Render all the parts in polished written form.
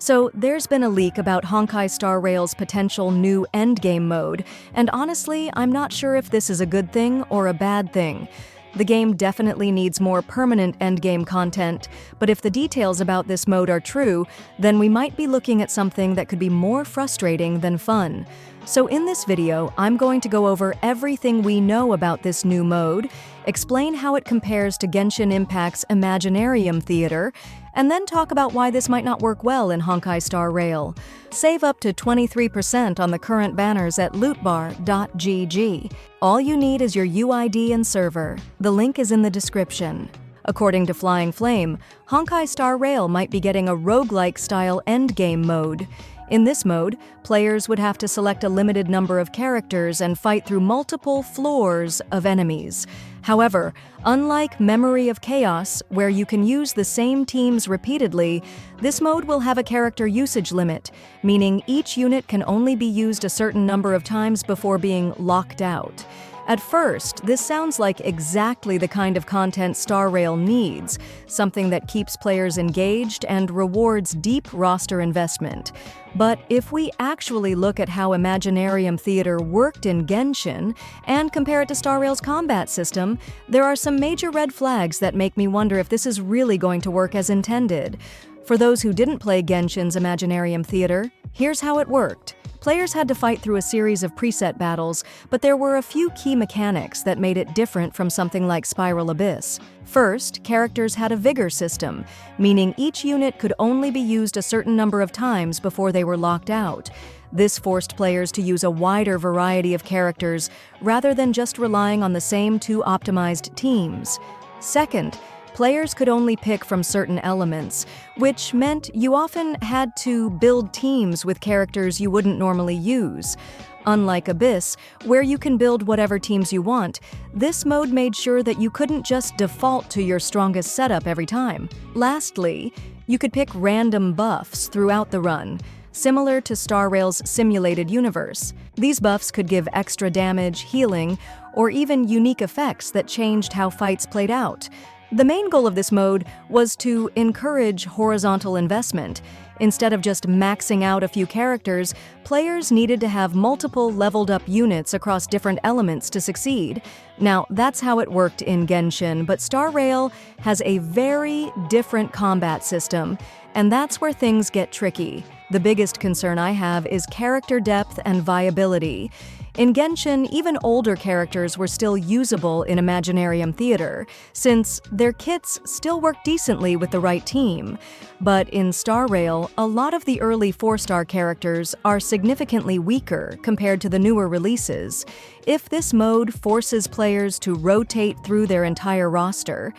So there's been a leak about Honkai Star Rail's potential new endgame mode, and honestly, I'm not sure if this is a good thing or a bad thing. The game definitely needs more permanent endgame content, but if the details about this mode are true, then we might be looking at something that could be more frustrating than fun. So in this video, I'm going to go over everything we know about this new mode, explain how it compares to Genshin Impact's Imaginarium Theater, and then talk about why this might not work well in Honkai Star Rail. Save up to 23% on the current banners at lootbar.gg. All you need is your UID and server. The link is in the description. According to Flying Flame, Honkai Star Rail might be getting a roguelike-style endgame mode. In this mode, players would have to select a limited number of characters and fight through multiple floors of enemies. However, unlike Memory of Chaos, where you can use the same teams repeatedly, this mode will have a character usage limit, meaning each unit can only be used a certain number of times before being locked out. At first, this sounds like exactly the kind of content Star Rail needs, something that keeps players engaged and rewards deep roster investment. But if we actually look at how Imaginarium Theater worked in Genshin and compare it to Star Rail's combat system, there are some major red flags that make me wonder if this is really going to work as intended. For those who didn't play Genshin's Imaginarium Theater, here's how it worked. Players had to fight through a series of preset battles, but there were a few key mechanics that made it different from something like Spiral Abyss. First, characters had a vigor system, meaning each unit could only be used a certain number of times before they were locked out. This forced players to use a wider variety of characters rather than just relying on the same two optimized teams. Second, players could only pick from certain elements, which meant you often had to build teams with characters you wouldn't normally use. Unlike Abyss, where you can build whatever teams you want, this mode made sure that you couldn't just default to your strongest setup every time. Lastly, you could pick random buffs throughout the run, similar to Star Rail's simulated universe. These buffs could give extra damage, healing, or even unique effects that changed how fights played out. The main goal of this mode was to encourage horizontal investment. Instead of just maxing out a few characters, players needed to have multiple leveled-up units across different elements to succeed. Now, that's how it worked in Genshin, but Star Rail has a very different combat system, and that's where things get tricky. The biggest concern I have is character depth and viability. In Genshin, even older characters were still usable in Imaginarium Theater, since their kits still work decently with the right team. But in Star Rail, a lot of the early 4-star characters are significantly weaker compared to the newer releases. If this mode forces players to rotate through their entire roster,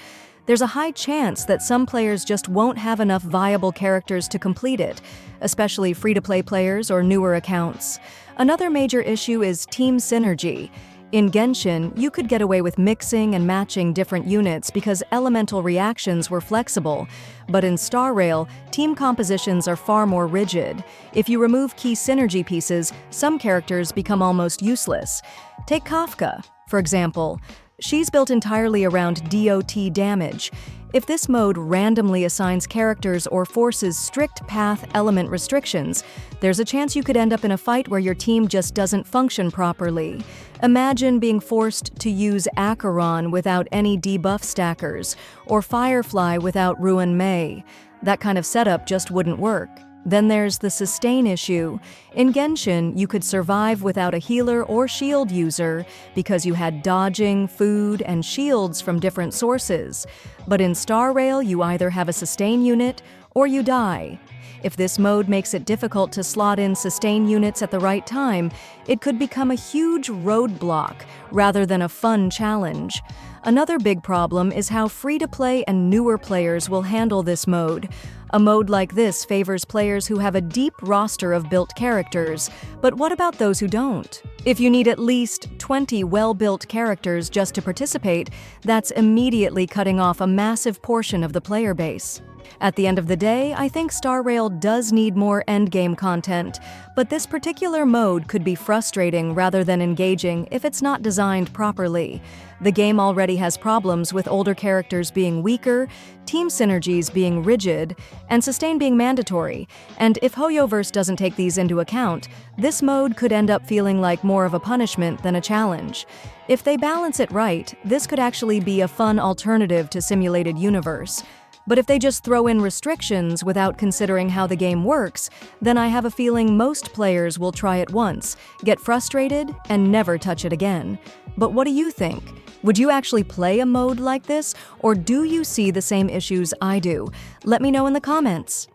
there's a high chance that some players just won't have enough viable characters to complete it, especially free-to-play players or newer accounts. Another major issue is team synergy. In Genshin, you could get away with mixing and matching different units because elemental reactions were flexible, but in Star Rail, team compositions are far more rigid. If you remove key synergy pieces, some characters become almost useless. Take Kafka, for example. She's built entirely around DOT damage. If this mode randomly assigns characters or forces strict path element restrictions, there's a chance you could end up in a fight where your team just doesn't function properly. Imagine being forced to use Acheron without any debuff stackers, or Firefly without Ruin Mei. That kind of setup just wouldn't work. Then there's the sustain issue. In Genshin, you could survive without a healer or shield user because you had dodging, food, and shields from different sources. But in Star Rail, you either have a sustain unit or you die. If this mode makes it difficult to slot in sustain units at the right time, it could become a huge roadblock rather than a fun challenge. Another big problem is how free-to-play and newer players will handle this mode. A mode like this favors players who have a deep roster of built characters, but what about those who don't? If you need at least 20 well-built characters just to participate, that's immediately cutting off a massive portion of the player base. At the end of the day, I think Star Rail does need more endgame content, but this particular mode could be frustrating rather than engaging if it's not designed properly. The game already has problems with older characters being weaker, team synergies being rigid, and sustain being mandatory, and if Hoyoverse doesn't take these into account, this mode could end up feeling like more of a punishment than a challenge. If they balance it right, this could actually be a fun alternative to Simulated Universe. But if they just throw in restrictions without considering how the game works, then I have a feeling most players will try it once, get frustrated, and never touch it again. But what do you think? Would you actually play a mode like this, or do you see the same issues I do? Let me know in the comments.